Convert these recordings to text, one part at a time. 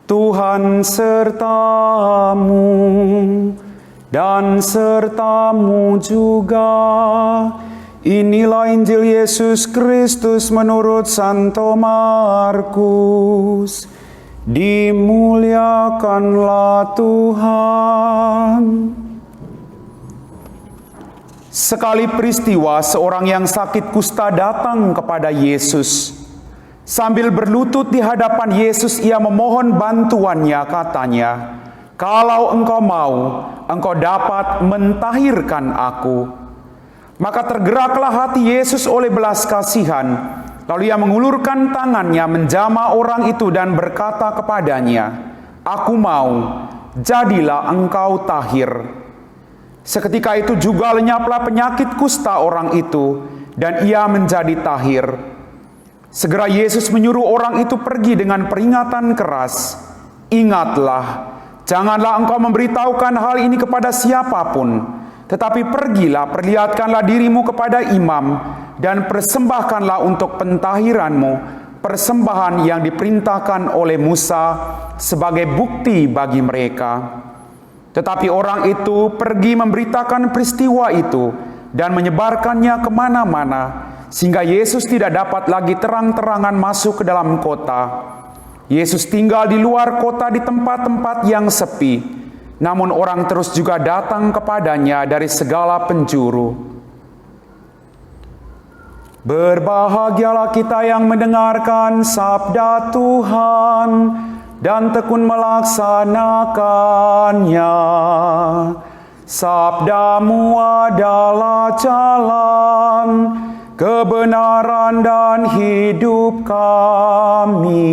Tuhan sertamu dan sertamu juga. Inilah Injil Yesus Kristus menurut Santo Markus. Dimuliakanlah Tuhan. Sekali peristiwa, seorang yang sakit kusta datang kepada Yesus. Sambil berlutut di hadapan Yesus, ia memohon bantuannya, katanya, "Kalau engkau mau, engkau dapat mentahirkan aku." Maka tergeraklah hati Yesus oleh belas kasihan. Lalu ia mengulurkan tangannya menjamah orang itu dan berkata kepadanya, "Aku mau, jadilah engkau tahir." Seketika itu juga lenyaplah penyakit kusta orang itu, dan ia menjadi tahir. Segera Yesus menyuruh orang itu pergi dengan peringatan keras, "Ingatlah, janganlah engkau memberitahukan hal ini kepada siapapun. Tetapi pergilah, perlihatkanlah dirimu kepada imam, dan persembahkanlah untuk pentahiranmu persembahan yang diperintahkan oleh Musa sebagai bukti bagi mereka." Tetapi orang itu pergi memberitakan peristiwa itu dan menyebarkannya kemana-mana, sehingga Yesus tidak dapat lagi terang-terangan masuk ke dalam kota. Yesus tinggal di luar kota di tempat-tempat yang sepi. Namun orang terus juga datang kepadanya dari segala penjuru. Berbahagialah kita yang mendengarkan sabda Tuhan dan tekun melaksanakannya. Sabdamu adalah jalan, kebenaran dan hidup kami.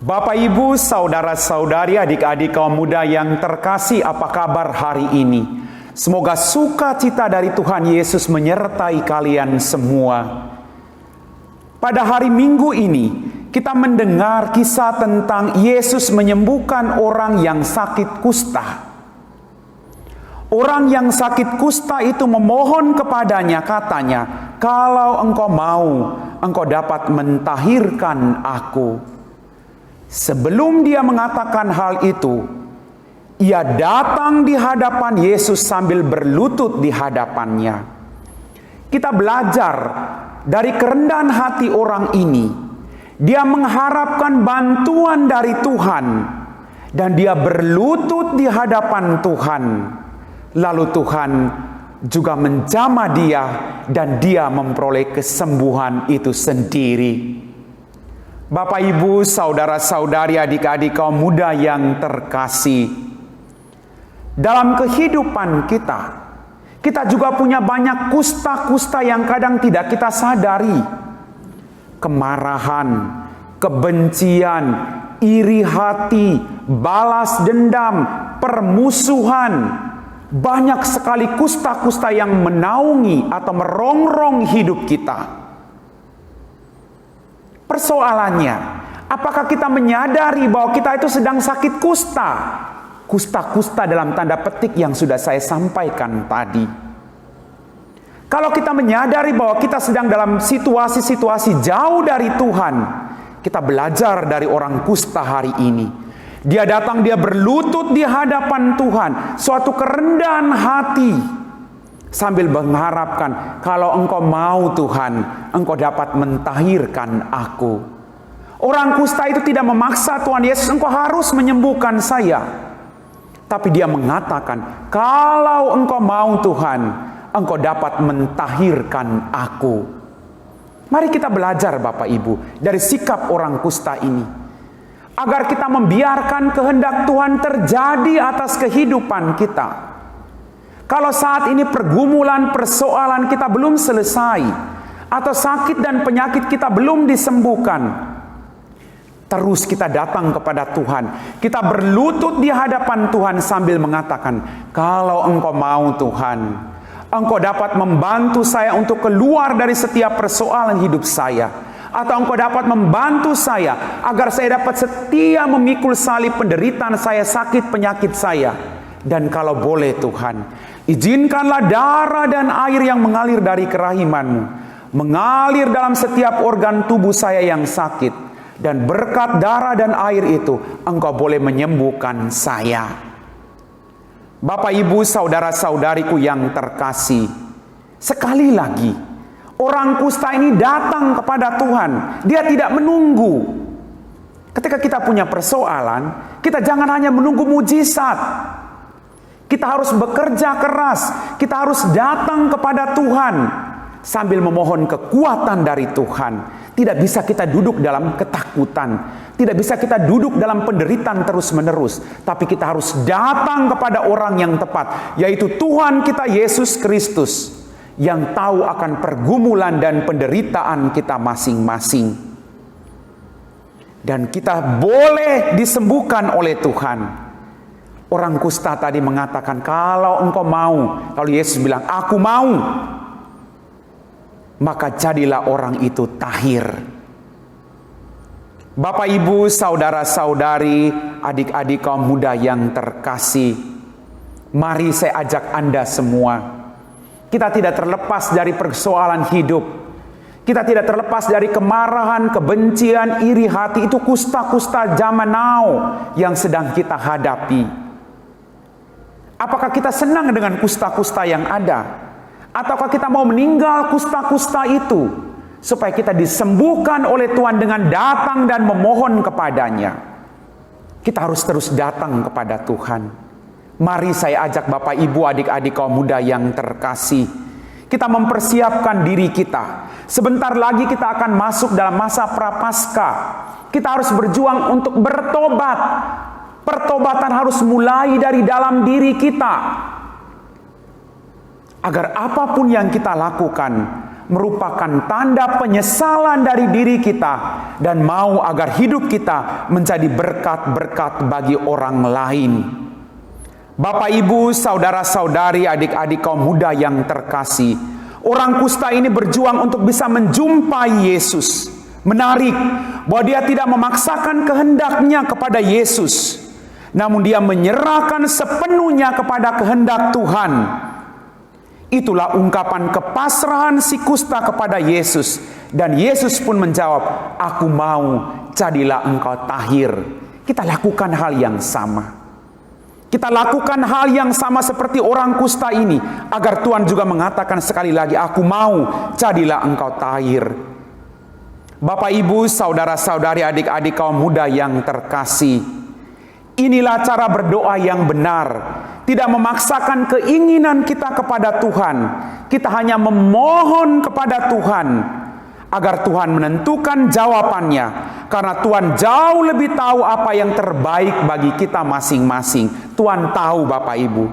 Bapak, Ibu, saudara-saudari, adik-adik kaum muda yang terkasih, apa kabar hari ini? Semoga sukacita dari Tuhan Yesus menyertai kalian semua. Pada hari Minggu ini, kita mendengar kisah tentang Yesus menyembuhkan orang yang sakit kusta. Orang yang sakit kusta itu memohon kepadanya, katanya, "Kalau engkau mau, engkau dapat mentahirkan aku." Sebelum dia mengatakan hal itu, ia datang di hadapan Yesus sambil berlutut di hadapannya. Kita belajar dari kerendahan hati orang ini. Dia mengharapkan bantuan dari Tuhan, dan dia berlutut di hadapan Tuhan. Lalu Tuhan juga menjamah dia, dan dia memperoleh kesembuhan itu sendiri. Bapak, Ibu, saudara-saudari, adik-adik kaum muda yang terkasih, dalam kehidupan kita juga punya banyak kusta-kusta yang kadang tidak kita sadari. Kemarahan, kebencian, iri hati, balas dendam, permusuhan. Banyak sekali kusta-kusta yang menaungi atau merongrong hidup kita. Persoalannya, apakah kita menyadari bahwa kita itu sedang sakit kusta? Kusta-kusta dalam tanda petik yang sudah saya sampaikan tadi. Kalau kita menyadari bahwa kita sedang dalam situasi-situasi jauh dari Tuhan, kita belajar dari orang kusta hari ini. Dia datang, dia berlutut di hadapan Tuhan, suatu kerendahan hati, sambil mengharapkan, "Kalau engkau mau Tuhan, engkau dapat mentahirkan aku." Orang kusta itu tidak memaksa Tuhan Yesus, "Engkau harus menyembuhkan saya." Tapi dia mengatakan, "Kalau engkau mau Tuhan, engkau dapat mentahirkan aku." Mari kita belajar, Bapak Ibu, dari sikap orang kusta ini, agar kita membiarkan kehendak Tuhan terjadi atas kehidupan kita. Kalau saat ini pergumulan, persoalan kita belum selesai, atau sakit dan penyakit kita belum disembuhkan, terus kita datang kepada Tuhan. Kita berlutut di hadapan Tuhan sambil mengatakan, "Kalau engkau mau Tuhan, engkau dapat membantu saya untuk keluar dari setiap persoalan hidup saya. Atau engkau dapat membantu saya agar saya dapat setia memikul salib penderitaan saya, sakit penyakit saya. Dan kalau boleh Tuhan, izinkanlah darah dan air yang mengalir dari kerahiman-Mu mengalir dalam setiap organ tubuh saya yang sakit. Dan berkat darah dan air itu, Engkau boleh menyembuhkan saya. Bapak, Ibu, saudara-saudariku yang terkasih, sekali lagi, orang kusta ini datang kepada Tuhan. Dia tidak menunggu. Ketika kita punya persoalan, kita jangan hanya menunggu mujizat. Kita harus bekerja keras. Kita harus datang kepada Tuhan sambil memohon kekuatan dari Tuhan. Tidak bisa kita duduk dalam ketakutan. Tidak bisa kita duduk dalam penderitaan terus-menerus. Tapi kita harus datang kepada orang yang tepat, yaitu Tuhan kita Yesus Kristus, yang tahu akan pergumulan dan penderitaan kita masing-masing. Dan kita boleh disembuhkan oleh Tuhan. Orang kusta tadi mengatakan, kalau engkau mau, kalau Yesus bilang, aku mau, maka jadilah orang itu tahir. Bapak, Ibu, saudara-saudari, adik-adik kaum muda yang terkasih, mari saya ajak Anda semua. Kita tidak terlepas dari persoalan hidup. Kita tidak terlepas dari kemarahan, kebencian, iri hati. Itu kusta-kusta zaman now yang sedang kita hadapi. Apakah kita senang dengan kusta-kusta yang ada? Ataukah kita mau meninggal kusta-kusta itu, supaya kita disembuhkan oleh Tuhan dengan datang dan memohon kepadanya? Kita harus terus datang kepada Tuhan. Mari saya ajak Bapak, Ibu, adik-adik kaum muda yang terkasih, kita mempersiapkan diri kita. Sebentar lagi kita akan masuk dalam masa prapaskah. Kita harus berjuang untuk bertobat. Pertobatan harus mulai dari dalam diri kita. Agar apapun yang kita lakukan merupakan tanda penyesalan dari diri kita, dan mau agar hidup kita menjadi berkat-berkat bagi orang lain. Bapak, Ibu, saudara-saudari, adik-adik kaum muda yang terkasih, orang kusta ini berjuang untuk bisa menjumpai Yesus. Menarik bahwa dia tidak memaksakan kehendaknya kepada Yesus, namun dia menyerahkan sepenuhnya kepada kehendak Tuhan. Itulah ungkapan kepasrahan si kusta kepada Yesus. Dan Yesus pun menjawab, aku mau, jadilah engkau tahir. Kita lakukan hal yang sama. Kita lakukan hal yang sama seperti orang kusta ini, agar Tuhan juga mengatakan sekali lagi, aku mau, jadilah engkau tahir. Bapak, Ibu, saudara-saudari, adik-adik kaum muda yang terkasih, inilah cara berdoa yang benar. Tidak memaksakan keinginan kita kepada Tuhan. Kita hanya memohon kepada Tuhan agar Tuhan menentukan jawabannya. Karena Tuhan jauh lebih tahu apa yang terbaik bagi kita masing-masing. Tuhan tahu, Bapak, Ibu.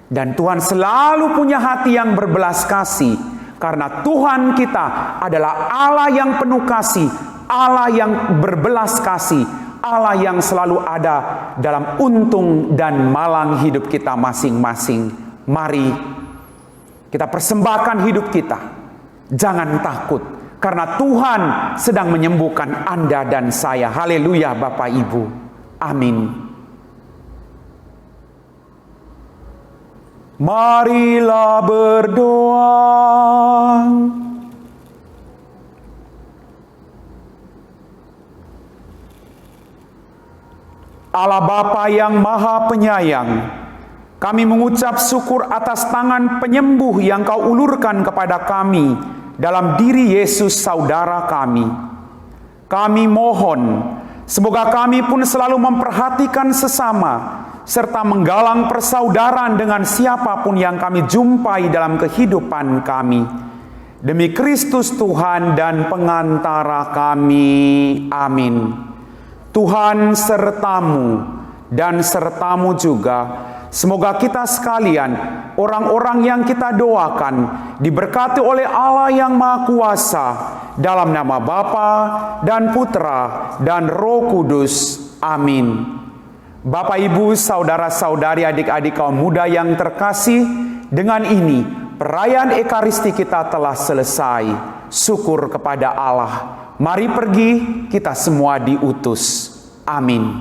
Dan Tuhan selalu punya hati yang berbelas kasih. Karena Tuhan kita adalah Allah yang penuh kasih, Allah yang berbelas kasih, Allah yang selalu ada dalam untung dan malang hidup kita masing-masing. Mari kita persembahkan hidup kita. Jangan takut, karena Tuhan sedang menyembuhkan Anda dan saya. Haleluya, Bapak, Ibu. Amin. Marilah berdoa. Allah Bapa yang Maha Penyayang, kami mengucap syukur atas tangan penyembuh yang Kau ulurkan kepada kami dalam diri Yesus saudara kami. Kami mohon, semoga kami pun selalu memperhatikan sesama, serta menggalang persaudaraan dengan siapapun yang kami jumpai dalam kehidupan kami. Demi Kristus Tuhan dan pengantara kami. Amin. Tuhan sertamu dan sertamu juga. Semoga kita sekalian, orang-orang yang kita doakan, diberkati oleh Allah yang Maha Kuasa, dalam nama Bapa dan Putra dan Roh Kudus. Amin. Bapak, Ibu, saudara-saudari, adik-adik kaum muda yang terkasih, dengan ini perayaan Ekaristi kita telah selesai. Syukur kepada Allah. Mari pergi, kita semua diutus. Amin.